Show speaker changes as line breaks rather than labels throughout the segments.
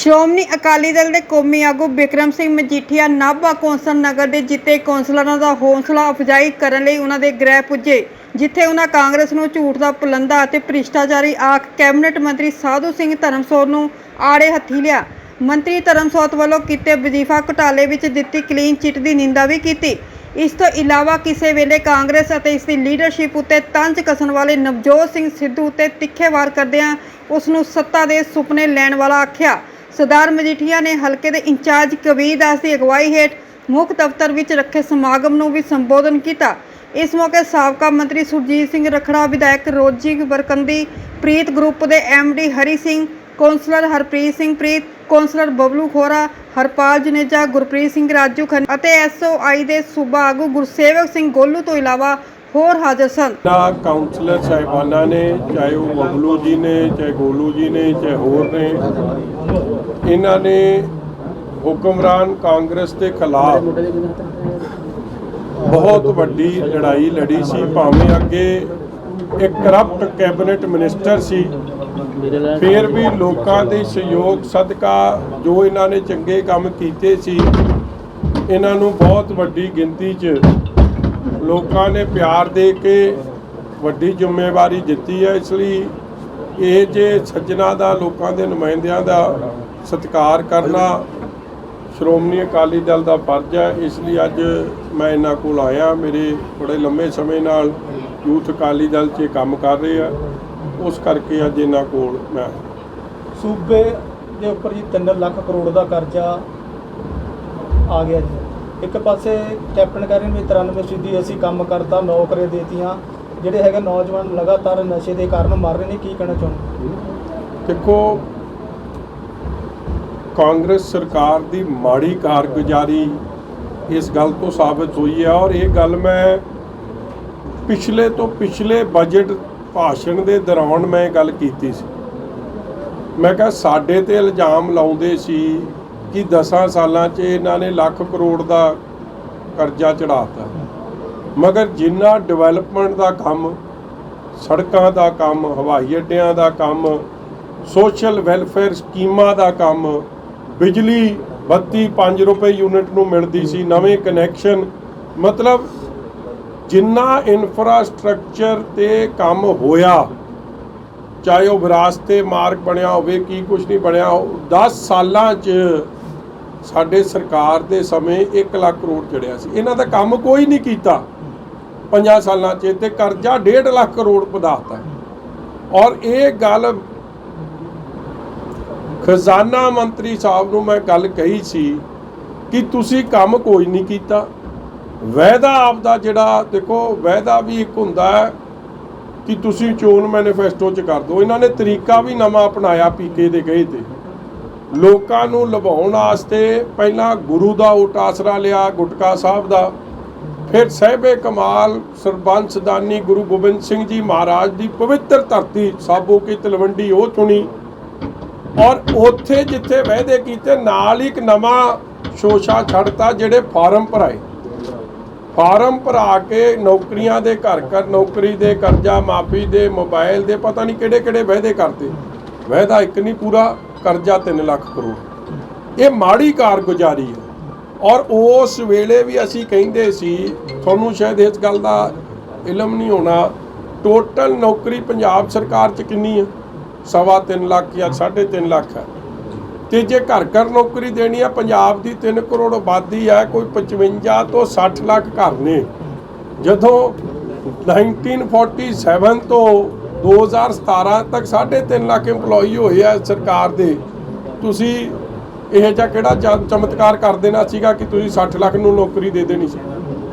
ਸ਼੍ਰੋਮਣੀ ਅਕਾਲੀ ਦਲ ਦੇ ਕੌਮੀ ਆਗੂ ਬਿਕਰਮ ਸਿੰਘ ਮਜੀਠੀਆ ਨਾਭਾ ਕੌਂਸਲ ਨਗਰ ਦੇ ਜਿੱਤੇ ਕੌਂਸਲਰਾਂ ਦਾ ਹੌਸਲਾ ਅਫਜ਼ਾਈ ਕਰਨ ਲਈ ਉਹਨਾਂ ਦੇ ਗ੍ਰਹਿ ਪੁੱਜੇ, ਜਿੱਥੇ ਉਹਨਾਂ ਕਾਂਗਰਸ ਨੂੰ ਝੂਠ ਦਾ ਪੁਲੰਦਾ ਅਤੇ ਭ੍ਰਿਸ਼ਟਾਚਾਰੀ ਆਖ ਕੈਬਨਿਟ ਮੰਤਰੀ ਸਾਧੂ ਸਿੰਘ ਧਰਮਸੋਤ ਨੂੰ ਆੜੇ ਹੱਥੀ ਲਿਆ। ਮੰਤਰੀ ਧਰਮਸੋਤ ਵੱਲੋਂ ਕੀਤੇ ਵਜ਼ੀਫਾ ਘੁਟਾਲੇ ਵਿੱਚ ਦਿੱਤੀ ਕਲੀਨ ਚਿੱਟ ਦੀ ਨਿੰਦਾ ਵੀ ਕੀਤੀ। ਇਸ ਤੋਂ ਇਲਾਵਾ ਕਿਸੇ ਵੇਲੇ ਕਾਂਗਰਸ ਅਤੇ ਇਸ ਦੀ ਲੀਡਰਸ਼ਿਪ ਉੱਤੇ ਤੰਜ ਕੱਸਣ ਵਾਲੇ ਨਵਜੋਤ ਸਿੰਘ ਸਿੱਧੂ ਉੱਤੇ ਤਿੱਖੇ ਵਾਰ ਕਰਦਿਆਂ ਉਸ ਨੂੰ ਸੱਤਾ ਦੇ ਸੁਪਨੇ ਲੈਣ ਵਾਲਾ ਆਖਿਆ। ਸਰਦਾਰ ਮਜੀਠੀਆ ਨੇ ਹਲਕੇ ਦੇ ਇੰਚਾਰਜ ਕਬੀਰ ਦਾਸ ਦੀ ਅਗਵਾਈ ਹੇਠ ਮੁੱਖ ਦਫ਼ਤਰ ਵਿੱਚ ਰੱਖੇ ਸਮਾਗਮ ਨੂੰ ਵੀ ਸੰਬੋਧਨ ਕੀਤਾ। ਇਸ ਮੌਕੇ ਸਾਬਕਾ ਮੰਤਰੀ ਸੁਰਜੀਤ ਸਿੰਘ ਰਖੜਾ, ਵਿਧਾਇਕ ਰੋਜੀ ਬਰਕੰਦੀ, ਪ੍ਰੀਤ ਗਰੁੱਪ ਦੇ MD ਹਰੀ ਸਿੰਘ, ਕੌਂਸਲਰ ਹਰਪ੍ਰੀਤ ਸਿੰਘ ਪ੍ਰੀਤ, ਕੌਂਸਲਰ ਬਬਲੂ ਖੋਰਾ, ਹਰਪਾਲ ਜਨੇਜਾ, ਗੁਰਪ੍ਰੀਤ ਸਿੰਘ ਰਾਜੂ ਖੰਨਾ ਅਤੇ SOI ਦੇ ਸੂਬਾ ਆਗੂ ਗੁਰਸੇਵਕ ਸਿੰਘ ਗੋਲੂ ਤੋਂ ਇਲਾਵਾ ਹੋਰ ਹਾਜ਼ਰ ਸਨ।
ਕਾਉਂਸਲਰ ਸਾਹਿਬਾਨਾਂ ਨੇ, ਚਾਹੇ ਉਹ ਬਬਲੂ ਜੀ ਨੇ, ਚਾਹੇ ਗੋਲੂ ਜੀ ਨੇ, ਚਾਹੇ ਹੋਰ ਨੇ, ਇਹਨਾਂ ਨੇ ਹੁਕਮਰਾਨ ਕਾਂਗਰਸ ਦੇ ਖਿਲਾਫ ਬਹੁਤ ਵੱਡੀ ਲੜਾਈ ਲੜੀ ਸੀ। ਭਾਵੇਂ ਅੱਗੇ ਇੱਕ ਕਰਪਟ ਕੈਬਨਿਟ ਮਿਨਿਸਟਰ ਸੀ, ਫਿਰ ਵੀ ਲੋਕਾਂ ਦੇ ਸਹਿਯੋਗ ਸਦਕਾ ਜੋ ਇਹਨਾਂ ਨੇ ਚੰਗੇ ਕੰਮ ਕੀਤੇ ਸੀ, ਇਹਨਾਂ ਨੂੰ ਬਹੁਤ ਵੱਡੀ ਗਿਣਤੀ 'ਚ ਲੋਕਾਂ ਨੇ ਪਿਆਰ ਦੇ ਕੇ ਵੱਡੀ ਜ਼ਿੰਮੇਵਾਰੀ ਦਿੱਤੀ ਹੈ। ਇਸ ਲਈ ਇਹ ਜੇ ਸੱਜਣਾ ਦਾ, ਲੋਕਾਂ ਦੇ ਨੁਮਾਇੰਦਿਆਂ ਦਾ ਸਤਿਕਾਰ ਕਰਨਾ ਸ਼੍ਰੋਮਣੀ ਅਕਾਲੀ ਦਲ ਦਾ ਫਰਜ਼ ਹੈ। ਇਸ ਲਈ ਅੱਜ ਮੈਂ ਇਹਨਾਂ ਕੋਲ ਆਇਆ। ਮੇਰੇ ਬੜੇ ਲੰਮੇ ਸਮੇਂ ਨਾਲ ਯੂਥ ਅਕਾਲੀ ਦਲ 'ਚ ਕੰਮ ਕਰ ਰਹੇ ਆ, ਉਸ ਕਰਕੇ ਅੱਜ ਇਹਨਾਂ ਕੋਲ ਮੈਂ
ਸੂਬੇ ਦੇ ਉੱਪਰ ਜੀ 3 ਲੱਖ ਕਰੋੜ ਦਾ ਕਰਜ਼ਾ ਆ ਗਿਆ ਜੀ। ਇੱਕ ਪਾਸੇ ਕੈਪਟਨ ਕਹਿ ਰਹੇ ਨੇ 93% ਅਸੀਂ ਕੰਮ ਕਰਤਾ, ਨੌਕਰੀਆਂ ਦੇਤੀਆਂ, ਜਿਹੜੇ ਹੈਗੇ ਨੌਜਵਾਨ ਲਗਾਤਾਰ ਨਸ਼ੇ ਦੇ ਕਾਰਨ ਮਰ ਰਹੇ ਨੇ। ਕੀ ਕਹਿਣਾ ਚਾਹੁੰਦੇ?
ਦੇਖੋ, ਕਾਂਗਰਸ ਸਰਕਾਰ ਦੀ ਮਾੜੀ ਕਾਰਗੁਜ਼ਾਰੀ ਇਸ ਗੱਲ ਤੋਂ ਸਾਬਤ ਹੋਈ ਹੈ। ਔਰ ਇਹ ਗੱਲ ਮੈਂ ਪਿਛਲੇ ਤੋਂ ਪਿਛਲੇ ਬਜਟ ਭਾਸ਼ਣ ਦੇ ਦੌਰਾਨ ਮੈਂ ਗੱਲ ਕੀਤੀ ਸੀ। ਮੈਂ ਕਿਹਾ ਸਾਡੇ ਤੇ ਇਲਜ਼ਾਮ ਲਾਉਂਦੇ ਸੀ ਕਿ 10 ਸਾਲਾਂ 'ਚ ਇਹਨਾਂ ਨੇ ਲੱਖ ਕਰੋੜ ਦਾ ਕਰਜ਼ਾ ਚੜਾਤਾ, ਮਗਰ ਜਿੰਨਾ ਡਿਵੈਲਪਮੈਂਟ ਦਾ ਕੰਮ, ਸੜਕਾਂ ਦਾ ਕੰਮ, ਹਵਾਈ ਅੱਡਿਆਂ ਦਾ ਕੰਮ, ਸੋਸ਼ਲ ਵੈਲਫੇਅਰ ਸਕੀਮਾਂ ਦਾ ਕੰਮ, ਬਿਜਲੀ ਬੱਤੀ 5 ਰੁਪਏ ਯੂਨਿਟ ਨੂੰ ਮਿਲਦੀ ਸੀ, ਨਵੇਂ ਕਨੈਕਸ਼ਨ, ਮਤਲਬ ਜਿੰਨਾ ਇਨਫਰਾਸਟ੍ਰਕਚਰ ਤੇ ਕੰਮ ਹੋਇਆ, ਚਾਹੇ ਉਹ ਵਿਰਾਸਤੇ ਮਾਰਗ ਬਣਿਆ ਹੋਵੇ, ਕੀ ਕੁਝ ਨਹੀਂ ਬਣਿਆ, 10 ਸਾਲਾਂ 'ਚ ਸਾਡੇ ਸਰਕਾਰ ਦੇ ਸਮੇਂ 1 ਲੱਖ ਕਰੋੜ ਚੜਿਆ ਸੀ। ਇਹਨਾਂ ਦਾ ਕੰਮ ਕੋਈ ਨਹੀਂ ਕੀਤਾ 5 ਸਾਲਾਂ 'ਚ, ਤੇ ਕਰਜ਼ਾ 1.5 ਲੱਖ ਕਰੋੜ ਵਧਾਤਾ। ਔਰ ਇਹ ਗੱਲ ਖਜ਼ਾਨਾ ਮੰਤਰੀ ਸਾਹਿਬ ਨੂੰ ਮੈਂ ਗੱਲ ਕਹੀ ਸੀ ਕਿ ਤੁਸੀਂ ਕੰਮ ਕੋਈ ਨਹੀਂ ਕੀਤਾ। ਵਾਅਦਾ ਆਪਦਾ ਜਿਹੜਾ, ਦੇਖੋ ਵਾਅਦਾ ਵੀ ਇੱਕ ਹੁੰਦਾ ਹੈ ਕਿ ਤੁਸੀਂ ਚੋਣ ਮੈਨੀਫੈਸਟੋ 'ਚ ਕਰ ਦਿਓ। ਇਹਨਾਂ ਨੇ ਤਰੀਕਾ ਵੀ ਨਵਾਂ ਅਪਣਾਇਆ ਪੀਕੇ ਦੇ ਗਏ ਤੇ ਲੋਕਾਂ ਨੂੰ ਲੁਭਾਉਣ ਵਾਸਤੇ ਪਹਿਲਾਂ ਗੁਰੂ ਦਾ ਓਟ ਆਸਰਾ ਲਿਆ, ਗੁਟਕਾ ਸਾਹਿਬ ਦਾ, ਫਿਰ ਸਾਹਿਬੇ ਕਮਾਲ ਸਰਬੰਸ ਦਾਨੀ ਗੁਰੂ ਗੋਬਿੰਦ ਸਿੰਘ ਜੀ ਮਹਾਰਾਜ ਦੀ ਪਵਿੱਤਰ ਧਰਤੀ ਸਾਬੋ ਕੀ ਤਲਵੰਡੀ ਉਹ ਚੁਣੀ। ਔਰ ਉੱਥੇ ਜਿੱਥੇ ਵਾਅਦੇ ਕੀਤੇ ਨਾਲ ਹੀ ਇੱਕ ਨਵਾਂ ਸ਼ੋਸ਼ਾ ਛੱਡਤਾ, ਜਿਹੜੇ ਫਾਰਮ ਭਰਾਏ, ਫਾਰਮ ਭਰਾ ਕੇ ਨੌਕਰੀਆਂ ਦੇ ਘਰ ਘਰ ਨੌਕਰੀ ਦੇ, ਕਰਜ਼ਾ ਮਾਫੀ ਦੇ, ਮੋਬਾਈਲ ਦੇ, ਪਤਾ ਨਹੀਂ ਕਿਹੜੇ ਕਿਹੜੇ ਵਾਅਦੇ ਕਰਤੇ। ਵਾਅਦਾ ਇੱਕ ਨਹੀਂ ਪੂਰਾ, ਕਰਜ਼ਾ 3 ਲੱਖ ਕਰੋੜ। ਇਹ ਮਾੜੀ ਕਾਰਗੁਜ਼ਾਰੀ ਹੈ। ਔਰ ਉਸ ਵੇਲੇ ਵੀ ਅਸੀਂ ਕਹਿੰਦੇ ਸੀ, ਤੁਹਾਨੂੰ ਸ਼ਾਇਦ ਇਸ ਗੱਲ ਦਾ ਇਲਮ ਨਹੀਂ ਹੋਣਾ, ਟੋਟਲ ਨੌਕਰੀ ਪੰਜਾਬ ਸਰਕਾਰ 'ਚ ਕਿੰਨੀ ਹੈ? 3.25 ਲੱਖ ਜਾਂ 3.5 ਲੱਖ ਹੈ। ਤੇ ਜੇ ਘਰ ਘਰ ਨੌਕਰੀ ਦੇਣੀ ਆ, ਪੰਜਾਬ ਦੀ 3 ਕਰੋੜ ਆਬਾਦੀ ਹੈ, ਕੋਈ 55 ਤੋਂ 60 ਲੱਖ ਘਰ ਨੇ। ਜਦੋਂ 1947 ਤੋਂ 2017 ਤੱਕ 3.5 ਲੱਖ EMPLOYE ਹੋਏ ਆ ਸਰਕਾਰ ਦੇ, ਤੁਸੀਂ ਇਹ ਜਿਹਾ ਕਿਹੜਾ ਚਮਤਕਾਰ ਕਰ ਦੇਣਾ ਸੀਗਾ ਕਿ ਤੁਸੀਂ 60 ਲੱਖ ਨੂੰ ਨੌਕਰੀ ਦੇ ਦੇਣੀ ਸੀ?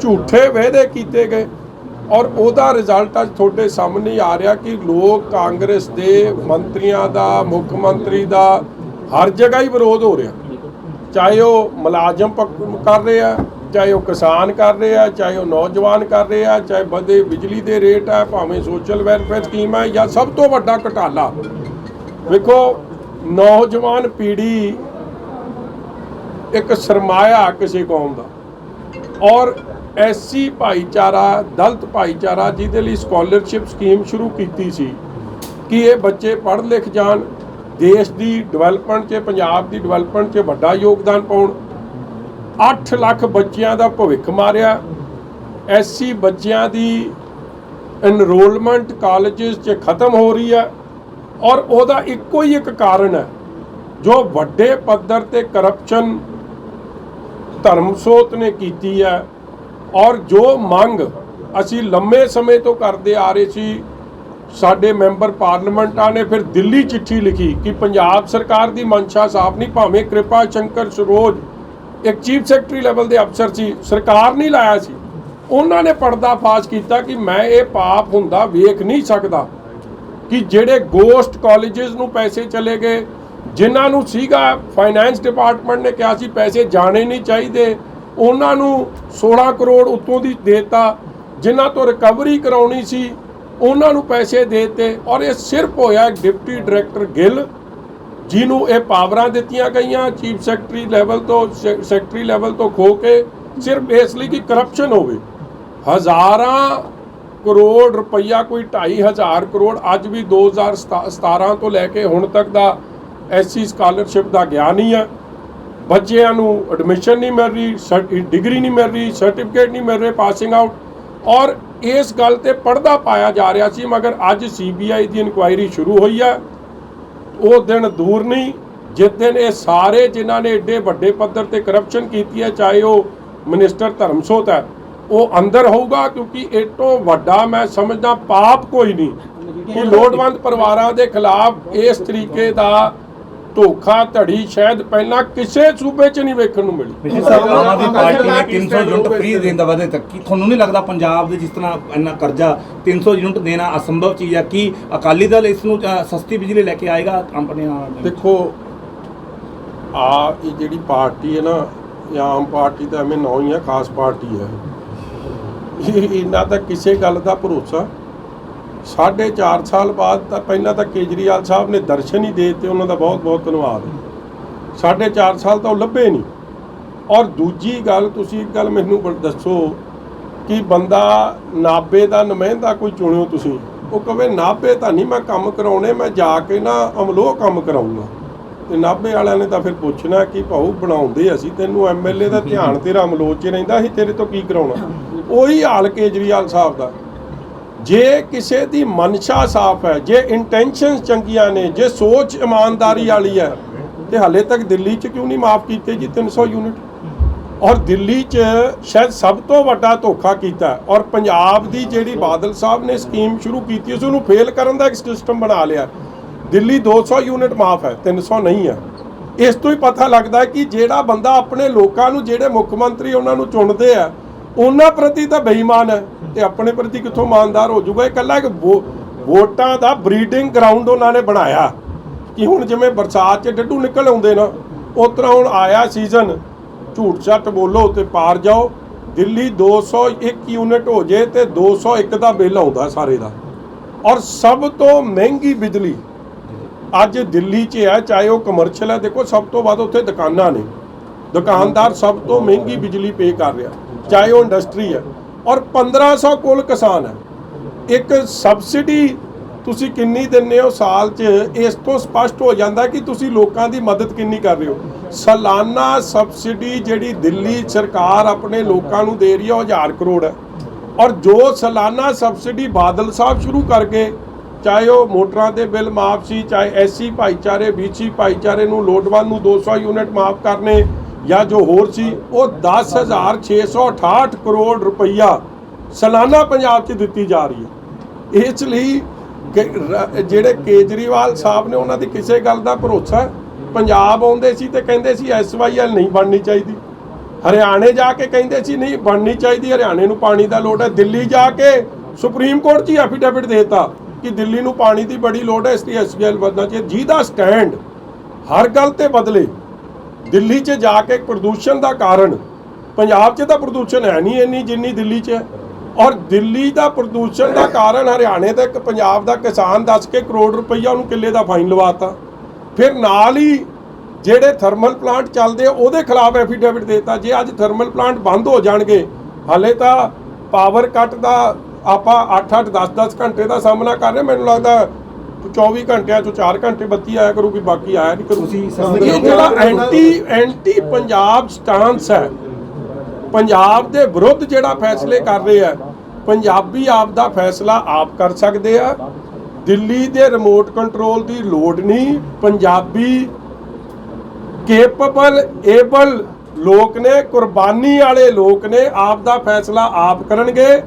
ਝੂਠੇ ਵਾਅਦੇ ਕੀਤੇ ਗਏ। ਔਰ ਉਹਦਾ ਰਿਜ਼ਲਟ ਅੱਜ ਤੁਹਾਡੇ ਸਾਹਮਣੇ ਆ ਰਿਹਾ ਕਿ ਲੋਕ ਕਾਂਗਰਸ ਦੇ ਮੰਤਰੀਆਂ ਦਾ, ਮੁੱਖ ਮੰਤਰੀ ਦਾ ਹਰ ਜਗ੍ਹਾ ਹੀ ਵਿਰੋਧ ਹੋ ਰਿਹਾ। ਚਾਹੇ ਉਹ ਮੁਲਾਜ਼ਮ ਕਰ ਰਹੇ ਆ, ਚਾਹੇ ਉਹ ਕਿਸਾਨ ਕਰ ਰਹੇ ਆ, ਚਾਹੇ ਉਹ ਨੌਜਵਾਨ ਕਰ ਰਹੇ ਆ, ਚਾਹੇ ਵਧੇ ਬਿਜਲੀ ਦੇ ਰੇਟ ਹੈ, ਭਾਵੇਂ ਸੋਸ਼ਲ ਵੈਲਫੇਅਰ ਸਕੀਮ ਹੈ, ਜਾਂ ਸਭ ਤੋਂ ਵੱਡਾ ਘੁਟਾਲਾ ਵੇਖੋ, ਨੌਜਵਾਨ ਪੀੜ੍ਹੀ ਇੱਕ ਸਰਮਾਇਆ ਕਿਸੇ ਕੌਮ ਦਾ। ਔਰ SC ਭਾਈਚਾਰਾ, ਦਲਿਤ ਭਾਈਚਾਰਾ, ਜਿਹਦੇ ਲਈ ਸਕਾਲਰਸ਼ਿਪ ਸਕੀਮ ਸ਼ੁਰੂ ਕੀਤੀ ਸੀ ਕਿ ਇਹ ਬੱਚੇ ਪੜ੍ਹ ਲਿਖ ਜਾਣ ਦੇਸ਼ ਦੀ ਡਿਵੈਲਪਮੈਂਟ 'ਚ, ਪੰਜਾਬ ਦੀ ਡਿਵੈਲਪਮੈਂਟ 'ਚ ਵੱਡਾ ਯੋਗਦਾਨ ਪਾਉਣ। 8 ਲੱਖ ਬੱਚਿਆਂ ਦਾ ਭਵਿੱਖ ਮਾਰਿਆ। ਐਸਸੀ ਬੱਚਿਆਂ ਦੀ ਐਨਰੋਲਮੈਂਟ ਕਾਲਜਸ 'ਚ ਖਤਮ ਹੋ ਰਹੀ ਹੈ ਔਰ ਉਹਦਾ ਇੱਕੋ ਹੀ ਇੱਕ ਕਾਰਨ ਹੈ, ਜੋ ਵੱਡੇ ਪੱਧਰ ਤੇ ਕਰਪਸ਼ਨ ਧਰਮਸੋਤ ਨੇ ਕੀਤੀ ਹੈ ਔਰ ਜੋ ਮੰਗ ਅਸੀਂ ਲੰਮੇ ਸਮੇਂ ਤੋਂ ਕਰਦੇ ਆ ਰਹੇ ਸੀ। ਸਾਡੇ ਮੈਂਬਰ ਪਾਰਲੀਮੈਂਟਾਂ ਨੇ ਫਿਰ ਦਿੱਲੀ ਚਿੱਠੀ ਲਿਖੀ ਕਿ ਪੰਜਾਬ ਸਰਕਾਰ ਦੀ ਮਨਸ਼ਾ ਸਾਫ਼ ਨਹੀਂ, ਭਾਵੇਂ ਕਿਰਪਾ ਸ਼ੰਕਰ ਸਰੋਜ ਇੱਕ ਚੀਫ ਸੈਕਟਰੀ ਲੈਵਲ ਦੇ ਅਫਸਰ ਸੀ, ਸਰਕਾਰ ਨਹੀਂ ਲਾਇਆ ਸੀ, ਉਹਨਾਂ ਨੇ ਪਰਦਾਫਾਸ਼ ਕੀਤਾ ਕਿ ਮੈਂ ਇਹ ਪਾਪ ਹੁੰਦਾ ਵੇਖ ਨਹੀਂ ਸਕਦਾ ਕਿ ਜਿਹੜੇ ਗੋਸਟ ਕਾਲਜਸ ਨੂੰ ਪੈਸੇ ਚਲੇ ਗਏ, ਜਿਨ੍ਹਾਂ ਨੂੰ ਸੀਗਾ ਫਾਈਨੈਂਸ ਡਿਪਾਰਟਮੈਂਟ ਨੇ ਕਿਹਾ ਸੀ ਪੈਸੇ ਜਾਣੇ ਨਹੀਂ ਚਾਹੀਦੇ, ਉਹਨਾਂ ਨੂੰ 16 ਕਰੋੜ ਉੱਤੋਂ ਦੀ ਦੇਤਾ। ਜਿਨ੍ਹਾਂ ਤੋਂ ਰਿਕਵਰੀ ਕਰਾਉਣੀ ਸੀ ਉਹਨਾਂ ਨੂੰ ਪੈਸੇ ਦੇਤੇ ਔਰ ਇਹ ਸਿਰਫ ਹੋਇਆ ਡਿਪਟੀ ਡਾਇਰੈਕਟਰ ਗਿੱਲ ਜਿਹਨੂੰ ਇਹ ਪਾਵਰਾਂ ਦਿੱਤੀਆਂ ਗਈਆਂ ਚੀਫ ਸੈਕਟਰੀ ਲੈਵਲ ਤੋਂ, ਸੈਕਟਰੀ ਲੈਵਲ ਤੋਂ ਖੋ ਕੇ, ਸਿਰਫ ਇਸ ਲਈ ਕਿ ਕਰਪਸ਼ਨ ਹੋਵੇ। ਹਜ਼ਾਰਾਂ ਕਰੋੜ ਰੁਪਈਆ, ਕੋਈ 2,500 ਕਰੋੜ ਅੱਜ ਵੀ 2017 ਤੋਂ ਲੈ ਕੇ ਹੁਣ ਤੱਕ ਦਾ ਐਸਸੀ ਸਕਾਲਰਸ਼ਿਪ ਦਾ ਗਿਆ ਨਹੀਂ ਹੈ। ਬੱਚਿਆਂ ਨੂੰ ਐਡਮਿਸ਼ਨ ਨਹੀਂ ਮਿਲ ਰਹੀ, ਡਿਗਰੀ ਨਹੀਂ ਮਿਲ ਰਹੀ, ਸਰਟੀਫਿਕੇਟ ਨਹੀਂ ਮਿਲ ਰਹੇ ਪਾਸਿੰਗ ਆਊਟ, ਔਰ ਇਸ ਗੱਲ ਤੇ ਪਰਦਾ ਪਾਇਆ ਜਾ ਰਿਹਾ ਸੀ। ਮਗਰ ਅੱਜ CBI ਦੀ ਇਨਕੁਆਇਰੀ ਸ਼ੁਰੂ ਹੋਈ ਹੈ। ਉਹ ਦਿਨ ਦੂਰ ਨਹੀਂ ਜਿਸ ਦਿਨ ਇਹ ਸਾਰੇ ਜਿਨ੍ਹਾਂ ਨੇ ਏਡੇ ਵੱਡੇ ਪੱਧਰ ਤੇ ਕਰਪਸ਼ਨ ਕੀਤੀ ਹੈ, ਚਾਹੇ ਉਹ ਮਿਨਿਸਟਰ ਧਰਮਸੋਤ ਹੈ, ਉਹ ਅੰਦਰ ਹੋਊਗਾ, ਕਿਉਂਕਿ ਇਹ ਤੋਂ ਵੱਡਾ ਮੈਂ ਸਮਝਦਾ ਪਾਪ ਕੋਈ ਨਹੀਂ ਕਿ ਲੋੜਵੰਦ ਪਰਿਵਾਰਾਂ ਦੇ ਖਿਲਾਫ ਇਸ ਤਰੀਕੇ ਦਾ ਧੋਖਾ ਧੜੀ ਸ਼ਾਇਦ ਪਹਿਲਾਂ ਕਿਸੇ ਸੂਬੇ 'ਚ ਨਹੀਂ ਵੇਖਣ ਨੂੰ ਮਿਲੀ।
ਆਮ ਆਦਮੀ ਪਾਰਟੀ ਨੇ 300 ਯੂਨਿਟ ਫ੍ਰੀ ਦੇਣ ਦਾ ਵਾਅਦਾ ਤੱਕ, ਕੀ ਤੁਹਾਨੂੰ ਨਹੀਂ ਲੱਗਦਾ ਪੰਜਾਬ ਦੇ ਜਿਸ ਤਰ੍ਹਾਂ ਇੰਨਾ ਕਰਜ਼ਾ 300 ਯੂਨਿਟ ਦੇਣਾ ਅਸੰਭਵ ਚੀਜ਼ ਹੈ? ਕੀ ਅਕਾਲੀ ਦਲ ਇਸ ਨੂੰ ਸਸਤੀ ਬਿਜਲੀ ਲੈ ਕੇ ਆਏਗਾ ਆਪਣੇ ਨਾਲ?
ਦੇਖੋ ਇਹ ਜਿਹੜੀ ਪਾਰਟੀ ਹੈ ਨਾ, ਇਹ ਆਮ ਪਾਰਟੀ ਦਾ ਐਵੇਂ ਨਾਂ ਹੀ ਹੈ, ਖਾਸ ਪਾਰਟੀ ਹੈ। ਇਹਨਾਂ ਦਾ ਕਿਸੇ ਗੱਲ ਦਾ ਭਰੋਸਾ 4.5 ਸਾਲ ਬਾਅਦ ਤਾਂ ਪਹਿਲਾਂ ਤਾਂ ਕੇਜਰੀਵਾਲ ਸਾਹਿਬ ਨੇ ਦਰਸ਼ਨ ਹੀ ਦੇ ਦਿੱਤੇ, ਉਹਨਾਂ ਦਾ ਬਹੁਤ ਬਹੁਤ ਧੰਨਵਾਦ। 4.5 ਸਾਲ ਤਾਂ ਉਹ ਲੱਭੇ ਨਹੀਂ। ਔਰ ਦੂਜੀ ਗੱਲ, ਤੁਸੀਂ ਇੱਕ ਗੱਲ ਮੈਨੂੰ ਦੱਸੋ ਕਿ ਬੰਦਾ ਨਾਭੇ ਦਾ ਨੁਮਾਇੰਦਾ ਕੋਈ ਚੁਣਿਓ ਤੁਸੀਂ, ਉਹ ਕਹੇ ਨਾਭੇ ਤਾਂ ਨਹੀਂ ਮੈਂ ਕੰਮ ਕਰਾਉਣੇ, ਮੈਂ ਜਾ ਕੇ ਨਾ ਅਮਲੋਹ ਕੰਮ ਕਰਾਊਂਗਾ, ਤੇ ਨਾਭੇ ਵਾਲਿਆਂ ਨੇ ਤਾਂ ਫਿਰ ਪੁੱਛਣਾ ਕਿ ਭਾਊ ਬਣਾਉਂਦੇ ਅਸੀਂ ਤੈਨੂੰ, MLA ਦਾ ਧਿਆਨ ਤੇਰਾ ਅਮਲੋਹ 'ਚ ਰਹਿੰਦਾ, ਅਸੀਂ ਤੇਰੇ ਤੋਂ ਕੀ ਕਰਾਉਣਾ। ਉਹੀ ਹਾਲ ਕੇਜਰੀਵਾਲ ਸਾਹਿਬ ਦਾ। ਜੇ ਕਿਸੇ ਦੀ ਮਨਸ਼ਾ ਸਾਫ਼ ਹੈ, ਜੇ ਇੰਟੈਂਸ਼ਨਸ ਚੰਗੀਆਂ ਨੇ, ਜੇ ਸੋਚ ਇਮਾਨਦਾਰੀ ਵਾਲੀ ਹੈ, ਤੇ ਹਾਲੇ ਤੱਕ ਦਿੱਲੀ 'ਚ ਕਿਉਂ ਨਹੀਂ ਮਾਫ ਕੀਤੇ ਜੀ 300 ਯੂਨਿਟ? ਔਰ ਦਿੱਲੀ 'ਚ ਸ਼ਾਇਦ ਸਭ ਤੋਂ ਵੱਡਾ ਧੋਖਾ ਕੀਤਾ। ਔਰ ਪੰਜਾਬ ਦੀ ਜਿਹੜੀ ਬਾਦਲ ਸਾਹਿਬ ਨੇ ਸਕੀਮ ਸ਼ੁਰੂ ਕੀਤੀ ਉਸ ਨੂੰ ਫੇਲ ਕਰਨ ਦਾ ਇੱਕ ਸਿਸਟਮ ਬਣਾ ਲਿਆ। ਦਿੱਲੀ 200 ਯੂਨਿਟ ਮਾਫ ਹੈ, 300 ਨਹੀਂ ਹੈ। ਇਸ ਤੋਂ ਹੀ ਪਤਾ ਲੱਗਦਾ ਕਿ ਜਿਹੜਾ ਬੰਦਾ ਆਪਣੇ ਲੋਕਾਂ ਨੂੰ, ਜਿਹੜੇ ਮੁੱਖ ਮੰਤਰੀ ਉਹਨਾਂ ਨੂੰ ਚੁਣਦੇ ਆ, ਉਹਨਾਂ ਪ੍ਰਤੀ ਤਾਂ ਬੇਈਮਾਨ ਹੈ, ਤੇ ਆਪਣੇ ਪ੍ਰਤੀ ਕਿੱਥੋਂ ਇਮਾਨਦਾਰ ਹੋ ਜਾਊਗਾ? ਇਹ ਇਕੱਲਾ ਇੱਕ ਵੋਟਾਂ ਦਾ ਬਰੀਡਿੰਗ ਗਰਾਊਂਡ ਉਹਨਾਂ ਨੇ ਬਣਾਇਆ ਕਿ ਹੁਣ ਜਿਵੇਂ ਬਰਸਾਤ 'ਚ ਡੱਡੂ ਨਿਕਲ ਆਉਂਦੇ ਨਾ, ਉਸ ਤਰ੍ਹਾਂ ਹੁਣ ਆਇਆ ਸੀਜ਼ਨ, ਝੂਠ ਛੱਟ ਬੋਲੋ ਤੇ ਪਾਰ ਜਾਓ। ਦਿੱਲੀ 201 ਯੂਨਿਟ ਹੋ ਜੇ ਤੇ 201 ਦਾ ਬਿੱਲ ਆਉਂਦਾ ਸਾਰੇ ਦਾ। ਔਰ ਸਭ ਤੋਂ ਮਹਿੰਗੀ ਬਿਜਲੀ ਅੱਜ ਦਿੱਲੀ 'ਚ ਹੈ, ਚਾਹੇ ਉਹ ਕਮਰਸ਼ੀਅਲ ਹੈ। ਦੇਖੋ ਸਭ ਤੋਂ ਵੱਧ ਉੱਥੇ ਦੁਕਾਨਾਂ ਨੇ, ਦੁਕਾਨਦਾਰ ਸਭ ਤੋਂ ਮਹਿੰਗੀ ਬਿਜਲੀ ਪੇ ਕਰ ਰਿਹਾ, ਚਾਹੇ ਉਹ ਇੰਡਸਟਰੀ ਹੈ। ਔਰ 1500 ਕੁੱਲ ਕਿਸਾਨ ਹੈ। ਇੱਕ ਸਬਸਿਡੀ ਤੁਸੀਂ ਕਿੰਨੀ ਦਿੰਦੇ ਹੋ ਸਾਲ 'ਚ, ਇਸ ਤੋਂ ਸਪਸ਼ਟ ਹੋ ਜਾਂਦਾ ਕਿ ਤੁਸੀਂ ਲੋਕਾਂ ਦੀ ਮਦਦ ਕਿੰਨੀ ਕਰ ਰਹੇ ਹੋ। ਸਾਲਾਨਾ ਸਬਸਿਡੀ ਜਿਹੜੀ ਦਿੱਲੀ ਸਰਕਾਰ ਆਪਣੇ ਲੋਕਾਂ ਨੂੰ ਦੇ ਰਹੀ ਹੈ ਉਹ 1000 ਕਰੋੜ ਹੈ। ਔਰ ਜੋ ਸਾਲਾਨਾ ਸਬਸਿਡੀ ਬਾਦਲ ਸਾਹਿਬ ਸ਼ੁਰੂ ਕਰ ਗਏ, ਚਾਹੇ ਉਹ ਮੋਟਰਾਂ ਦੇ ਬਿੱਲ ਮਾਫ ਸੀ, ਚਾਹੇ ਐਸਸੀ ਭਾਈਚਾਰੇ, BC ਭਾਈਚਾਰੇ ਨੂੰ, ਲੋੜਵੰਦ ਨੂੰ 200 ਯੂਨਿਟ ਮਾਫ ਕਰਨੇ, ਜਾਂ ਜੋ ਹੋਰ ਸੀ, ਉਹ 10,668 ਕਰੋੜ ਰੁਪਈਆ ਸਾਲਾਨਾ ਪੰਜਾਬ 'ਚ ਦਿੱਤੀ ਜਾ ਰਹੀ ਹੈ। ਇਸ ਲਈ ਜਿਹੜੇ ਕੇਜਰੀਵਾਲ ਸਾਹਿਬ ਨੇ, ਉਹਨਾਂ ਦੀ ਕਿਸੇ ਗੱਲ ਦਾ ਭਰੋਸਾ। ਪੰਜਾਬ ਆਉਂਦੇ ਸੀ ਤੇ ਕਹਿੰਦੇ ਸੀ SYL ਨਹੀਂ ਬਣਨੀ ਚਾਹੀਦੀ, ਹਰਿਆਣੇ ਜਾ ਕੇ ਕਹਿੰਦੇ ਸੀ ਨਹੀਂ ਬਣਨੀ ਚਾਹੀਦੀ, ਹਰਿਆਣੇ ਨੂੰ ਪਾਣੀ ਦਾ ਲੋੜ ਹੈ। ਦਿੱਲੀ ਜਾ ਕੇ ਸੁਪਰੀਮ ਕੋਰਟ 'ਚ ਹੀ ਐਫੀਡੇਵਿਟ ਦੇਤਾ ਕਿ ਦਿੱਲੀ ਨੂੰ ਪਾਣੀ ਦੀ ਬੜੀ ਲੋੜ ਹੈ, ਇਸ ਲਈ SYL ਬਣਨਾ ਚਾਹੀਦਾ। ਜਿਹਦਾ ਸਟੈਂਡ ਹਰ ਗੱਲ ਤੇ ਬਦਲੇ। ਦਿੱਲੀ 'ਚ ਜਾ ਕੇ ਪ੍ਰਦੂਸ਼ਣ ਦਾ ਕਾਰਨ, ਪੰਜਾਬ 'ਚ ਤਾਂ ਪ੍ਰਦੂਸ਼ਣ ਹੈ ਨਹੀਂ ਇੰਨੀ ਜਿੰਨੀ ਦਿੱਲੀ 'ਚ ਹੈ, ਔਰ ਦਿੱਲੀ ਦਾ ਪ੍ਰਦੂਸ਼ਣ ਦਾ ਕਾਰਨ ਹਰਿਆਣੇ ਦਾ ਇੱਕ ਪੰਜਾਬ ਦਾ ਕਿਸਾਨ 10 ਕਰੋੜ ਰੁਪਈਆ ਉਹਨੂੰ ਕਿੱਲੇ ਦਾ ਫਾਈਨ ਲਵਾਤਾ। ਫਿਰ ਨਾਲ ਹੀ ਜਿਹੜੇ ਥਰਮਲ ਪਲਾਂਟ ਚੱਲਦੇ ਆ ਉਹਦੇ ਖਿਲਾਫ ਐਫੀਡੇਵਿਟ ਦੇਤਾ। ਜੇ ਅੱਜ ਥਰਮਲ ਪਲਾਂਟ ਬੰਦ ਹੋ ਜਾਣਗੇ, ਹਾਲੇ ਤਾਂ ਪਾਵਰ ਕੱਟ ਦਾ ਆਪਾਂ 8-8 10-10 ਘੰਟੇ ਦਾ ਸਾਹਮਣਾ ਕਰ ਰਹੇ, ਮੈਨੂੰ ਲੱਗਦਾ 24 ਘੰਟਿਆਂ ਚੋਂ 4 ਘੰਟੇ ਬੱਤੀ ਆਇਆ ਕਰੂਗੀ, ਬਾਕੀ ਆਇਆ ਨਹੀਂ ਕਰੂ।
ਤੁਸੀਂ
ਇਹ ਜਿਹੜਾ ਐਂਟੀ ਪੰਜਾਬ ਸਟਾਂਸ ਹੈ, ਪੰਜਾਬ ਦੇ ਵਿਰੁੱਧ ਜਿਹੜਾ ਫੈਸਲੇ ਕਰ ਰਹੇ ਆ, ਪੰਜਾਬੀ ਆਪ ਦਾ ਫੈਸਲਾ ਆਪ ਕਰ ਸਕਦੇ ਆ। ਦਿੱਲੀ ਦੇ ਰਿਮੋਟ ਕੰਟਰੋਲ ਦੀ ਲੋੜ ਨਹੀਂ। ਪੰਜਾਬੀ ਕੇਪੇਬਲ ਏਬਲ ਲੋਕ ਨੇ, ਕੁਰਬਾਨੀ ਵਾਲੇ ਲੋਕ ਨੇ, ਆਪ ਦਾ ਫੈਸਲਾ ਆਪ ਕਰਨਗੇ।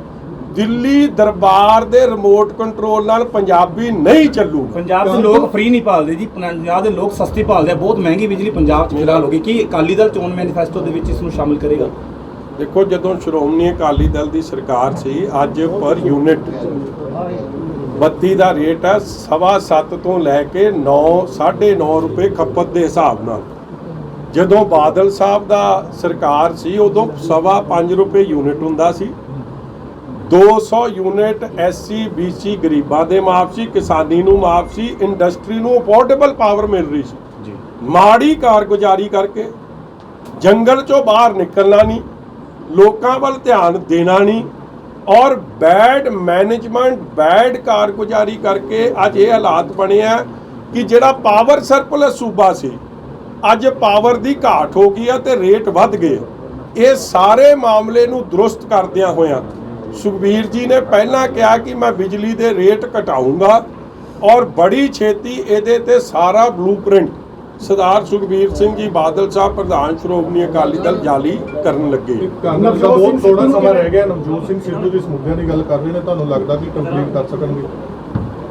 ਦਿੱਲੀ ਦਰਬਾਰ ਦੇ ਰਿਮੋਟ ਕੰਟਰੋਲ ਨਾਲ ਪੰਜਾਬੀ ਨਹੀਂ ਚੱਲੂ।
ਪੰਜਾਬ ਦੇ ਲੋਕ ਫ੍ਰੀ ਨਹੀਂ ਭਾਲਦੇ ਜੀ, ਪੰਜਾਬ ਦੇ ਲੋਕ ਸਸਤੀ ਭਾਲਦੇ ਆ। ਬਹੁਤ ਮਹਿੰਗੀ ਬਿਜਲੀ ਪੰਜਾਬ 'ਚ ਫਿਲਹਾਲ ਹੋ ਗਈ। ਕੀ ਅਕਾਲੀ ਦਲ ਚੋਣ ਮੈਨੀਫੈਸਟੋ ਦੇ ਵਿੱਚ ਇਸ ਨੂੰ ਸ਼ਾਮਿਲ ਕਰੇਗਾ?
ਦੇਖੋ, ਜਦੋਂ ਸ਼੍ਰੋਮਣੀ ਅਕਾਲੀ ਦਲ ਦੀ ਸਰਕਾਰ ਸੀ, ਅੱਜ ਪਰ ਯੂਨਿਟ ਬੱਤੀ ਦਾ ਰੇਟ ਹੈ 7.25 ਤੋਂ ਲੈ ਕੇ 9-9.5 ਰੁਪਏ ਖਪਤ ਦੇ ਹਿਸਾਬ ਨਾਲ। ਜਦੋਂ ਬਾਦਲ ਸਾਹਿਬ ਦਾ ਸਰਕਾਰ ਸੀ, ਉਦੋਂ 5.25 ਰੁਪਏ ਯੂਨਿਟ ਹੁੰਦਾ ਸੀ। 200 ਯੂਨਿਟ SC BC ਗਰੀਬਾਂ ਦੇ ਮਾਫ ਸੀ, ਕਿਸਾਨੀ ਨੂੰ ਮਾਫ ਸੀ, ਇੰਡਸਟਰੀ ਨੂੰ ਅਫੋਰਡੇਬਲ ਪਾਵਰ ਮਿਲ ਰਹੀ ਸੀ ਜੀ। ਮਾੜੀ ਕਾਰਗੁਜ਼ਾਰੀ ਕਰਕੇ ਜੰਗਲ ਚੋਂ ਬਾਹਰ ਨਿਕਲਣਾ ਨਹੀਂ, ਲੋਕਾਂ ਵੱਲ ਧਿਆਨ ਦੇਣਾ ਨਹੀਂ, ਔਰ ਬੈਡ ਮੈਨੇਜਮੈਂਟ, ਬੈਡ ਕਾਰਗੁਜ਼ਾਰੀ ਕਰਕੇ ਅੱਜ ਇਹ ਹਾਲਾਤ ਬਣੇ ਆ ਕਿ ਜਿਹੜਾ ਪਾਵਰ ਸਰਪਲਸ ਸੂਬਾ ਸੀ, ਅੱਜ ਪਾਵਰ ਦੀ ਘਾਟ ਹੋ ਗਈ ਆ ਤੇ ਰੇਟ ਵੱਧ ਗਏ। ਇਹ ਸਾਰੇ ਮਾਮਲੇ ਨੂੰ ਦਰੁਸਤ ਕਰਦਿਆਂ ਹੋਇਆਂ ਸੁਖਬੀਰ ਜੀ ਨੇ ਪਹਿਲਾਂ ਕਿਹਾ ਕਿ ਮੈਂ ਬਿਜਲੀ ਦੇ ਰੇਟ ਘਟਾਊਂਗਾ, ਔਰ ਬੜੀ ਛੇਤੀ ਇਹਦੇ ਤੇ ਸਾਰਾ ਬਲੂਪ੍ਰਿੰਟ ਸਰਦਾਰ ਸੁਖਬੀਰ ਸਿੰਘ ਜੀ ਬਾਦਲ ਸਾਹਿਬ ਪ੍ਰਧਾਨ ਸ਼੍ਰੋਮਣੀ ਅਕਾਲੀ ਦਲ ਜਾਰੀ ਕਰਨ ਲੱਗੇ।
ਕਾਂਗਰਸ ਦਾ ਬਹੁਤ ਥੋੜਾ ਸਮਾਂ ਰਹਿ ਗਿਆ। ਨਵਜੋਤ ਸਿੰਘ ਸਿੱਧੂ ਜਿਸ ਮੁੱਦਿਆਂ ਦੀ ਗੱਲ ਕਰ ਰਹੇ ਨੇ, ਤੁਹਾਨੂੰ ਲੱਗਦਾ ਕਿ ਕੰਪਲੀਟ ਕਰ ਸਕਣਗੇ?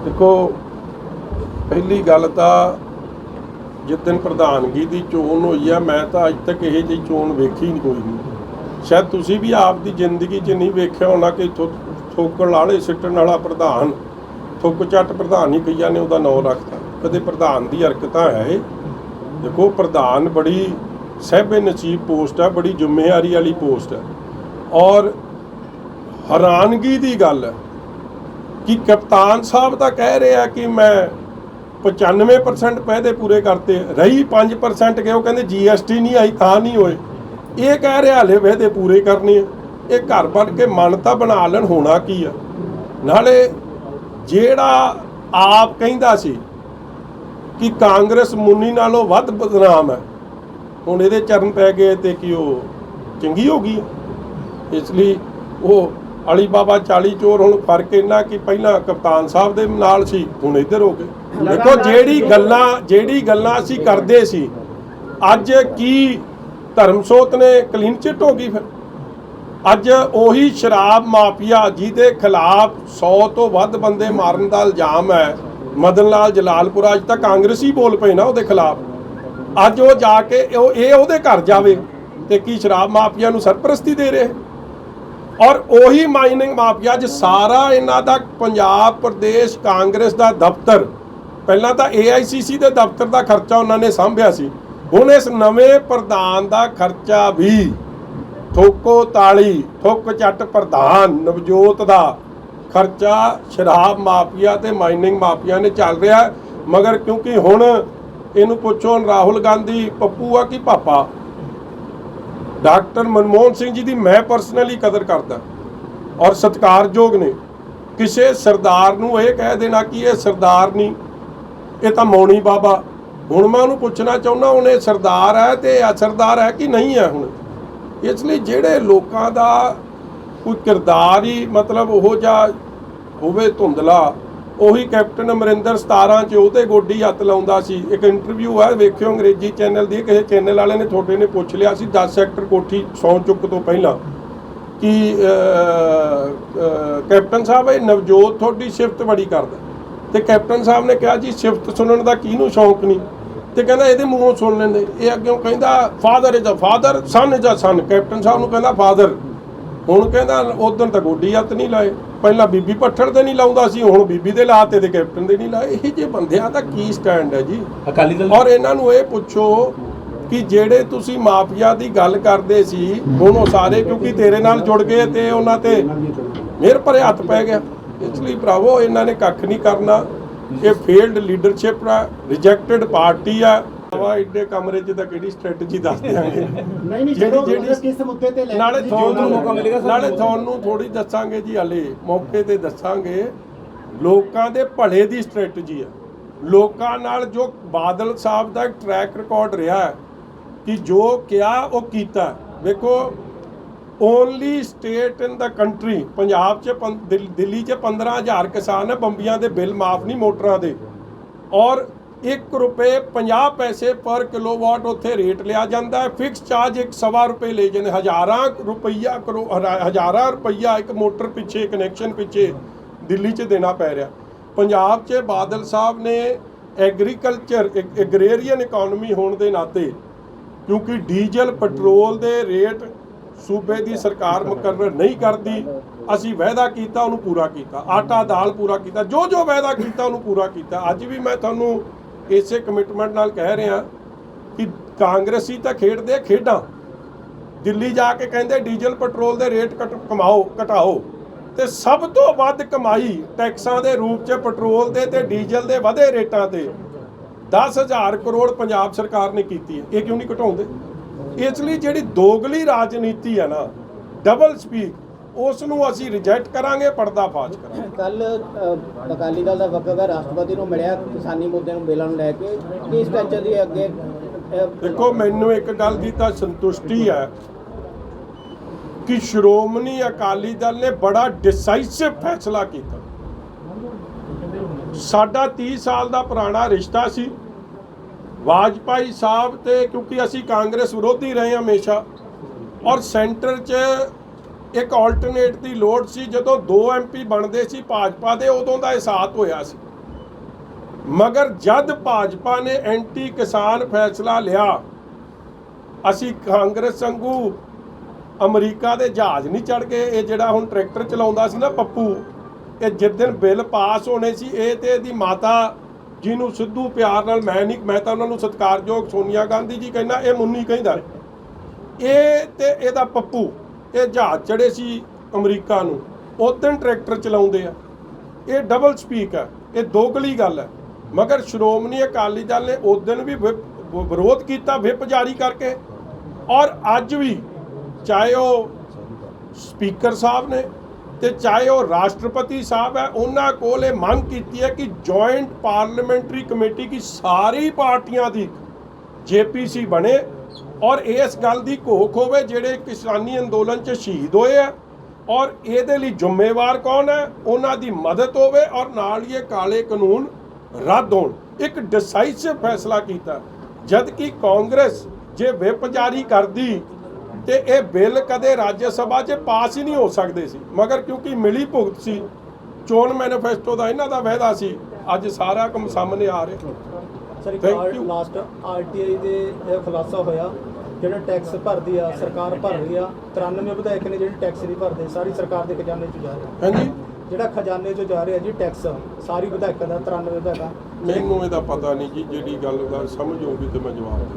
ਦੇਖੋ, ਪਹਿਲੀ ਗੱਲ ਤਾਂ ਜਿੱਦਣ ਪ੍ਰਧਾਨਗੀ ਦੀ ਚੋਣ ਹੋਈ ਆ, ਮੈਂ ਤਾਂ ਅੱਜ ਤੱਕ ਇਹ ਜਿਹੀ ਚੋਣ ਵੇਖੀ ਨਹੀਂ ਕੋਈ ਨਹੀਂ। ਸ਼ਾਇਦ ਤੁਸੀਂ ਵੀ ਆਪ ਦੀ ਜ਼ਿੰਦਗੀ 'ਚ ਨਹੀਂ ਵੇਖਿਆ ਹੋਣਾ ਕਿ ਥੋਕਣ ਵਾਲੇ ਸਿੱਟਣ ਵਾਲਾ ਪ੍ਰਧਾਨ, ਥੁੱਕ ਚੱਟ ਪ੍ਰਧਾਨ ਹੀ ਕਈਆਂ ਨੇ ਉਹਦਾ ਨਾਂ ਰੱਖਤਾ। ਕਦੇ ਪ੍ਰਧਾਨ ਦੀ ਹਰਕਤਾਂ ਹੈ ਇਹ। ਦੇਖੋ, ਪ੍ਰਧਾਨ ਬੜੀ ਸਹਿਬੇ ਨਸੀਬ ਪੋਸਟ ਹੈ, ਬੜੀ ਜ਼ਿੰਮੇਵਾਰੀ ਵਾਲੀ ਪੋਸਟ ਹੈ, ਔਰ ਹੈਰਾਨਗੀ ਦੀ ਗੱਲ ਹੈ ਕਿ ਕਪਤਾਨ ਸਾਹਿਬ ਤਾਂ ਕਹਿ ਰਹੇ ਆ ਕਿ ਮੈਂ 95% ਪੈਦੇ ਪੂਰੇ ਕਰਤੇ, ਰਹੀ 5% ਗਏ, ਉਹ ਕਹਿੰਦੇ GST ਨਹੀਂ ਆਈ ਤਾਂ ਨਹੀਂ ਹੋਏ। ਇਹ ਕਹਿ ਰਿਹਾ ਹਲੇ ਵਾਅਦੇ ਪੂਰੇ ਕਰਨੇ ਆ। ਇਹ ਘਰ ਬਣ ਕੇ ਮਨ ਤਾਂ ਬਣਾ ਲੈਣ, ਹੋਣਾ ਕੀ ਆ। ਨਾਲੇ ਜਿਹੜਾ ਆਪ ਕਹਿੰਦਾ ਸੀ ਕਿ ਕਾਂਗਰਸ ਮੁੰਨੀ ਨਾਲੋਂ ਵੱਧ ਬਦਨਾਮ ਹੈ, ਹੁਣ ਇਹਦੇ ਚਰਨ ਪੈ ਗਏ ਤੇ ਕਿ ਉਹ ਚੰਗੀ ਹੋ ਗਈ। ਇਸ ਲਈ ਉਹ ਅਲੀ ਬਾਬਾ 40 ਚੋਰ, ਹੁਣ ਫਰਕ ਇੰਨਾ ਕਿ ਪਹਿਲਾਂ ਕਪਤਾਨ ਸਾਹਿਬ ਦੇ ਨਾਲ ਸੀ, ਹੁਣ ਇੱਧਰ ਹੋ ਗਏ। ਦੇਖੋ, ਜਿਹੜੀ ਗੱਲਾਂ ਅਸੀਂ ਕਰਦੇ ਸੀ, ਅੱਜ ਕੀ ਧਰਮਸੋਤ ਨੇ ਕਲੀਨ ਚਿੱਟ ਹੋ ਗਈ। ਫਿਰ ਅੱਜ ਉਹੀ ਸ਼ਰਾਬ ਮਾਫੀਆ ਜਿਹਦੇ ਖਿਲਾਫ 100 ਤੋਂ ਵੱਧ ਬੰਦੇ ਮਾਰਨ ਦਾ ਇਲਜ਼ਾਮ ਹੈ, ਮਦਨ ਲਾਲ ਜਲਾਲਪੁਰਾ, ਅੱਜ ਤਾਂ ਕਾਂਗਰਸੀ ਬੋਲ ਪਏ ਨਾ ਉਹਦੇ ਖਿਲਾਫ। ਅੱਜ ਉਹ ਜਾ ਕੇ ਇਹ ਉਹਦੇ ਘਰ ਜਾਵੇ ਤੇ ਕੀ ਸ਼ਰਾਬ ਮਾਫੀਆ ਨੂੰ ਸਰਪ੍ਰਸਤੀ ਦੇ ਰਹੇ। ਔਰ ਉਹੀ ਮਾਈਨਿੰਗ ਮਾਫੀਆ, ਅੱਜ ਸਾਰਾ ਇਹਨਾਂ ਦਾ ਪੰਜਾਬ ਪ੍ਰਦੇਸ਼ ਕਾਂਗਰਸ ਦਾ ਦਫ਼ਤਰ, ਪਹਿਲਾਂ ਤਾਂ AICC ਦੇ ਦਫ਼ਤਰ ਦਾ ਖਰਚਾ ਉਹਨਾਂ ਨੇ ਸਾਂਭਿਆ ਸੀ, ਹੁਣ ਇਸ ਨਵੇਂ ਪ੍ਰਧਾਨ ਦਾ ਖਰਚਾ ਵੀ ਠੋਕੋ ਤਾਲੀ ਠੁੱਕ ਚੱਟ ਪ੍ਰਧਾਨ ਨਵਜੋਤ ਦਾ ਖਰਚਾ ਸ਼ਰਾਬ ਮਾਫੀਆ ਤੇ ਮਾਈਨਿੰਗ ਮਾਫੀਆ ਨੇ ਚੱਲ ਰਿਹਾ। ਮਗਰ ਕਿਉਂਕਿ ਹੁਣ ਇਹਨੂੰ ਪੁੱਛੋ, ਰਾਹੁਲ ਗਾਂਧੀ ਪੱਪੂ ਆ ਕਿ ਪਾਪਾ। ਡਾਕਟਰ ਮਨਮੋਹਨ ਸਿੰਘ ਜੀ ਦੀ ਮੈਂ ਪਰਸਨਲੀ ਕਦਰ ਕਰਦਾ ਔਰ ਸਤਿਕਾਰਯੋਗ ਨੇ। ਕਿਸੇ ਸਰਦਾਰ ਨੂੰ ਇਹ ਕਹਿ ਦੇਣਾ ਕਿ ਇਹ ਸਰਦਾਰ ਨਹੀਂ, ਇਹ ਤਾਂ ਮੌਣੀ ਬਾਬਾ। ਹੁਣ ਮੈਂ ਉਹਨੂੰ ਪੁੱਛਣਾ ਚਾਹੁੰਦਾ, ਉਹਨੇ ਸਰਦਾਰ ਹੈ ਤੇ ਅਸਰਦਾਰ ਹੈ ਕਿ ਨਹੀਂ ਹੈ। ਹੁਣ ਇਸ ਲਈ ਜਿਹੜੇ ਲੋਕਾਂ ਦਾ ਕੋਈ ਕਿਰਦਾਰ ਹੀ ਮਤਲਬ ਉਹੋ ਜਿਹਾ ਹੋਵੇ ਧੁੰਦਲਾ, ਉਹੀ ਕੈਪਟਨ ਅਮਰਿੰਦਰ 17 'ਚ ਉਹਦੇ ਗੋਡੀ ਹੱਥ ਲਾਉਂਦਾ ਸੀ। ਇੱਕ ਇੰਟਰਵਿਊ ਹੈ, ਵੇਖਿਓ ਅੰਗਰੇਜ਼ੀ ਚੈਨਲ ਦੀ, ਕਿਸੇ ਚੈਨਲ ਵਾਲੇ ਨੇ ਤੁਹਾਡੇ ਨੇ ਪੁੱਛ ਲਿਆ ਸੀ 10 ਸੈਕਟਰ ਕੋਠੀ ਸੌਂ ਚੁੱਕ ਤੋਂ ਪਹਿਲਾਂ ਕਿ ਕੈਪਟਨ ਸਾਹਿਬ ਇਹ ਨਵਜੋਤ ਤੁਹਾਡੀ ਸਿਫਤ ਬੜੀ ਕਰਦਾ, ਤੇ ਕੈਪਟਨ ਸਾਹਿਬ ਨੇ ਕਿਹਾ ਜੀ ਸਿਫਤ ਸੁਣਨ ਦਾ ਕਿਹਨੂੰ ਸ਼ੌਂਕ ਨਹੀਂ, ਤੇ ਕਹਿੰਦਾ ਇਹਦੇ ਮੂੰਹੋਂ ਸੁਣ ਲੈਂਦੇ। ਇਹ ਅੱਗੇ ਕਹਿੰਦਾ father is a father, son is a son. Captain ਸਾਹਿਬ ਨੂੰ ਕਹਿੰਦਾ ਫਾਦਰ, ਹੁਣ ਕਹਿੰਦਾ ਉਦੋਂ ਤਾਂ ਗੋਡੀ ਹੱਥ ਨਹੀਂ ਲਾਏ, ਪਹਿਲਾਂ ਬੀਬੀ ਪੱਠੜ ਤੇ ਨਹੀਂ ਲਾਉਂਦਾ ਸੀ, ਹੁਣ ਬੀਬੀ ਦੇ ਲਾਤੇ ਤੇ ਕੈਪਟਨ ਦੇ ਨਹੀਂ ਲਾਏ। ਇਹ ਜੇ ਬੰਦਿਆਂ ਦਾ ਕੀ ਸਟੈਂਡ ਹੈ ਜੀ
ਅਕਾਲੀ ਦਲ? ਔਰ
ਇਹਨਾਂ ਨੂੰ ਇਹ ਪੁੱਛੋ ਕਿ ਜਿਹੜੇ ਤੁਸੀਂ ਮਾਫੀਆ ਦੀ ਗੱਲ ਕਰਦੇ ਸੀ, ਹੁਣ ਉਹ ਸਾਰੇ ਕਿਉਂਕਿ ਤੇਰੇ ਨਾਲ ਜੁੜ ਗਏ ਤੇ ਉਹਨਾਂ ਤੇ ਮਿਹਰ ਭਰੇ ਹੱਥ ਪੈ ਗਿਆ। ਇਸ ਲਈ ਭਰਾਵੋ, ਇਹਨਾਂ ਨੇ ਕੱਖ ਨਹੀਂ ਕਰਨਾ। ਇਹ ਫੇਲਡ ਲੀਡਰਸ਼ਿਪ ਆ, ਰਿਜੈਕਟਡ ਪਾਰਟੀ ਆ। ਇੱਡੇ ਕਮਰੇ 'ਚ ਤਾਂ ਕਿਹੜੀ ਸਟ੍ਰੈਟਜੀ ਦੱਸ ਦਿਆਂਗੇ।
ਜਿਹੜੀ ਕਿਸ ਮੁੱਦੇ ਤੇ
ਨਾਲੇ ਤੁਹਾਨੂੰ ਥੋੜੀ ਦੱਸਾਂਗੇ ਜੀ, ਹਾਲੇ ਮੌਕੇ ਤੇ ਦੱਸਾਂਗੇ। ਲੋਕਾਂ ਦੇ ਭਲੇ ਦੀ ਸਟ੍ਰੈਟਜੀ ਹੈ। ਲੋਕਾਂ ਨਾਲ ਜੋ ਬਾਦਲ ਸਾਹਿਬ ਦਾ ਟਰੈਕ ਰਿਕਾਰਡ ਰਿਹਾ ਹੈ ਕਿ ਜੋ ਕਿਹਾ ਉਹ ਕੀਤਾ। ਵੇਖੋ ਓਨਲੀ ਸਟੇਟ ਇਨ ਦਾ ਕੰਟਰੀ, ਪੰਜਾਬ 'ਚ ਦਿੱਲੀ 'ਚ 15,000 ਕਿਸਾਨ ਹੈ, ਬੰਬੀਆਂ ਦੇ ਬਿੱਲ ਮਾਫ ਨਹੀਂ ਮੋਟਰਾਂ ਦੇ, ਔਰ 1 ਰੁਪਏ 50 ਪੈਸੇ ਪਰ ਕਿਲੋਵਾਟ ਉੱਥੇ ਰੇਟ ਲਿਆ ਜਾਂਦਾ ਹੈ। ਫਿਕਸ ਚਾਰਜ 1.25 ਰੁਪਏ ਲੈ ਜਾਂਦੇ, ਹਜ਼ਾਰਾਂ ਰੁਪਈਆ ਇੱਕ ਮੋਟਰ ਪਿੱਛੇ, ਕਨੈਕਸ਼ਨ ਪਿੱਛੇ ਦਿੱਲੀ 'ਚ ਦੇਣਾ ਪੈ ਰਿਹਾ। ਪੰਜਾਬ 'ਚ ਬਾਦਲ ਸਾਹਿਬ ਨੇ ਐਗਰੀਕਲਚਰ ਐਗਰੇਰੀਅਨ ਇਕਨੋਮੀ ਹੋਣ ਦੇ ਨਾਤੇ, ਕਿਉਂਕਿ ਡੀਜ਼ਲ ਪੈਟਰੋਲ ਦੇ ਰੇਟ ਸੂਬੇ ਦੀ ਸਰਕਾਰ ਮੁਕਰਰ ਨਹੀਂ ਕਰਦੀ, ਅਸੀਂ ਵਾਅਦਾ ਕੀਤਾ ਉਹਨੂੰ ਪੂਰਾ ਕੀਤਾ, ਆਟਾ ਦਾਲ ਪੂਰਾ ਕੀਤਾ, ਜੋ ਜੋ ਵਾਅਦਾ ਕੀਤਾ ਉਹਨੂੰ ਪੂਰਾ ਕੀਤਾ। ਅੱਜ ਵੀ ਮੈਂ ਤੁਹਾਨੂੰ ਇਸੇ ਕਮਿਟਮੈਂਟ ਨਾਲ ਕਹਿ ਰਿਹਾ ਕਿ ਕਾਂਗਰਸੀ ਤਾਂ ਖੇਡਦੇ ਖੇਡਾਂ, ਦਿੱਲੀ ਜਾ ਕੇ ਕਹਿੰਦੇ ਡੀਜ਼ਲ ਪੈਟਰੋਲ ਦੇ ਰੇਟ ਘਟਾਓ, ਤੇ ਸਭ ਤੋਂ ਵੱਧ ਕਮਾਈ ਟੈਕਸਾਂ ਦੇ ਰੂਪ 'ਚ ਪੈਟਰੋਲ ਦੇ ਤੇ ਡੀਜ਼ਲ ਦੇ ਵਧੇ ਰੇਟਾਂ ਤੇ 10,000 ਕਰੋੜ ਪੰਜਾਬ ਸਰਕਾਰ ਨੇ ਕੀਤੀ ਹੈ। ਇਹ ਕਿਉਂ ਨਹੀਂ ਘਟਾਉਂਦੇ? ਇਸ ਲਈ ਜਿਹੜੀ ਦੋਗਲੀ ਰਾਜਨੀਤੀ ਹੈ ਨਾ, ਡਬਲ ਸਪੀਕ, ਉਸ ਨੂੰ ਅਸੀਂ ਰਿਜੈਕਟ ਕਰਾਂਗੇ, ਪਰਦਾਫਾਸ਼ ਕਰਾਂਗੇ।
ਕੱਲ ਅਕਾਲੀ ਦਲ ਦਾ ਵਫਦ ਰਾਸ਼ਟਰਪਤੀ ਨੂੰ ਮਿਲਿਆ ਕਿਸਾਨੀ ਮੁੱਦੇ ਨੂੰ ਬਿੱਲਾਂ ਨੂੰ ਲੈ ਕੇ, ਕੀ ਸਟੈਚਰ ਦੀ ਅੱਗੇ
ਦੇਖੋ ਮੈਨੂੰ ਇੱਕ ਗੱਲ ਦੀ ਤਾਂ ਸੰਤੁਸ਼ਟੀ ਹੈ ਕਿ ਸ਼੍ਰੋਮਣੀ ਅਕਾਲੀ ਦਲ ਨੇ ਬੜਾ ਡਿਸਾਈਸਿਵ ਫੈਸਲਾ ਕੀਤਾ। ਸਾਡਾ 30 ਸਾਲ ਦਾ ਪੁਰਾਣਾ ਰਿਸ਼ਤਾ ਸੀ ਵਾਜਪਾਈ ਸਾਹਿਬ ਤੇ, ਕਿਉਂਕਿ ਅਸੀਂ ਕਾਂਗਰਸ ਵਿਰੋਧੀ ਰਹੇ ਹਮੇਸ਼ਾ, ਔਰ ਸੈਂਟਰ 'ਚ ਇੱਕ ਆਲਟਰਨੇਟ ਦੀ ਲੋੜ ਸੀ। ਜਦੋਂ 2 MP ਬਣਦੇ ਸੀ ਭਾਜਪਾ ਦੇ, ਉਦੋਂ ਦਾ ਅਹਿਸਾਸ ਹੋਇਆ ਸੀ। ਮਗਰ ਜਦ ਭਾਜਪਾ ਨੇ ਐਂਟੀ ਕਿਸਾਨ ਫੈਸਲਾ ਲਿਆ, ਅਸੀਂ ਕਾਂਗਰਸ ਵਾਂਗੂ ਅਮਰੀਕਾ ਦੇ ਜਹਾਜ਼ ਨਹੀਂ ਚੜ੍ਹ ਗਏ। ਇਹ ਜਿਹੜਾ ਹੁਣ ਟਰੈਕਟਰ ਚਲਾਉਂਦਾ ਸੀ ਨਾ ਪੱਪੂ, ਇਹ ਜਿਸ ਦਿਨ ਬਿੱਲ ਪਾਸ ਹੋਣੇ ਸੀ, ਇਹ ਤੇ ਇਹਦੀ ਮਾਤਾ ਜਿਹਨੂੰ ਸਿੱਧੂ ਪਿਆਰ ਨਾਲ ਮੈਂ ਤਾਂ ਉਹਨਾਂ ਨੂੰ ਸਤਿਕਾਰਯੋਗ ਸੋਨੀਆ ਗਾਂਧੀ ਜੀ ਕਹਿੰਦਾ, ਇਹ ਮੁੰਨੀ ਕਹਿੰਦਾ, ਇਹ ਤੇ ਇਹਦਾ ਪੱਪੂ, ਇਹ ਜਹਾਜ਼ ਚੜ੍ਹੇ ਸੀ ਅਮਰੀਕਾ ਨੂੰ, ਉਸ ਦਿਨ ਟਰੈਕਟਰ ਚਲਾਉਂਦੇ ਆ। ਇਹ ਡਬਲ ਸਪੀਕ ਹੈ, ਇਹ ਦੋਗਲੀ ਗੱਲ ਹੈ। ਮਗਰ ਸ਼੍ਰੋਮਣੀ ਅਕਾਲੀ ਦਲ ਨੇ ਉਸ ਦਿਨ ਵੀ ਵਿਰੋਧ ਕੀਤਾ ਵਿਪ ਜਾਰੀ ਕਰਕੇ, ਔਰ ਅੱਜ ਵੀ ਚਾਹੇ ਉਹ ਸਪੀਕਰ ਸਾਹਿਬ ਨੇ ਤੇ ਚਾਹੇ ਉਹ ਰਾਸ਼ਟਰਪਤੀ ਸਾਹਿਬ ਹੈ, ਉਹਨਾਂ ਕੋਲ ਇਹ ਮੰਗ ਕੀਤੀ ਹੈ ਕਿ ਜੁਆਇੰਟ ਪਾਰਲੀਮੈਂਟਰੀ ਕਮੇਟੀ की ਸਾਰੀ ਪਾਰਟੀਆਂ ਦੀ JPC ਬਣੇ, ਔਰ ਇਸ ਗੱਲ ਦੀ ਘੋਖ ਹੋਵੇ ਜਿਹੜੇ ਕਿਸਾਨੀ ਅੰਦੋਲਨ 'ਚ ਸ਼ਹੀਦ ਹੋਏ ਆ, ਔਰ ਇਹਦੇ ਲਈ ਜ਼ਿੰਮੇਵਾਰ ਕੌਣ ਹੈ, ਉਹਨਾਂ ਦੀ ਮਦਦ ਹੋਵੇ, ਔਰ ਨਾਲ ਹੀ ਇਹ ਕਾਲੇ ਕਾਨੂੰਨ ਰੱਦ ਹੋਣ। ਇੱਕ ਡਿਸਾਈਸਿਵ ਫੈਸਲਾ ਕੀਤਾ, ਜਦ ਕਿ ਕਾਂਗਰਸ ਜੇ ਵਿਪ ਜਾਰੀ ਕਰਦੀ ਤੇ ਇਹ ਬਿੱਲ ਕਦੇ ਰਾਜ ਸਭਾ 'ਚ ਪਾਸ ਹੀ ਨਹੀਂ ਹੋ ਸਕਦੇ ਸੀ। ਮਗਰ ਕਿਉਂਕਿ ਮਿਲੀ ਭੁਗਤ ਸੀ, ਚੋਣ ਮੈਨੀਫੈਸਟੋ ਦਾ ਇਹਨਾਂ ਦਾ ਵਾਅਦਾ ਸੀ, ਅੱਜ ਸਾਰਾ ਕੰਮ ਸਾਹਮਣੇ ਆ ਰਿਹਾ।
Sir
Thank you.
Last RTI ਦੇ ਇਹ ਖੁਲਾਸਾ ਹੋਇਆ, ਜਿਹੜਾ ਟੈਕਸ ਭਰਦੀ ਆ ਸਰਕਾਰ ਭਰ ਰਹੀ ਆ, 93 ਵਿਧਾਇਕ ਨੇ ਜਿਹੜੇ ਟੈਕਸ ਨਹੀਂ ਭਰਦੇ, ਸਾਰੀ ਸਰਕਾਰ ਦੇ ਖਜ਼ਾਨੇ 'ਚ ਜਾ ਰਿਹਾ।
ਹਾਂਜੀ,
ਜਿਹੜਾ ਖਜ਼ਾਨੇ 'ਚ ਜਾ ਰਿਹਾ ਜੀ ਟੈਕਸ, ਸਾਰੀ ਵਿਧਾਇਕਾਂ ਦਾ 93 ਵਿਧਾਇਕਾਂ।
ਮੈਨੂੰ ਇਹਦਾ ਪਤਾ ਨਹੀਂ ਜੀ, ਜਿਹੜੀ ਗੱਲ ਦਾ ਸਮਝ ਹੋਊਗੀ ਤੇ ਮੈਂ ਜਵਾਬ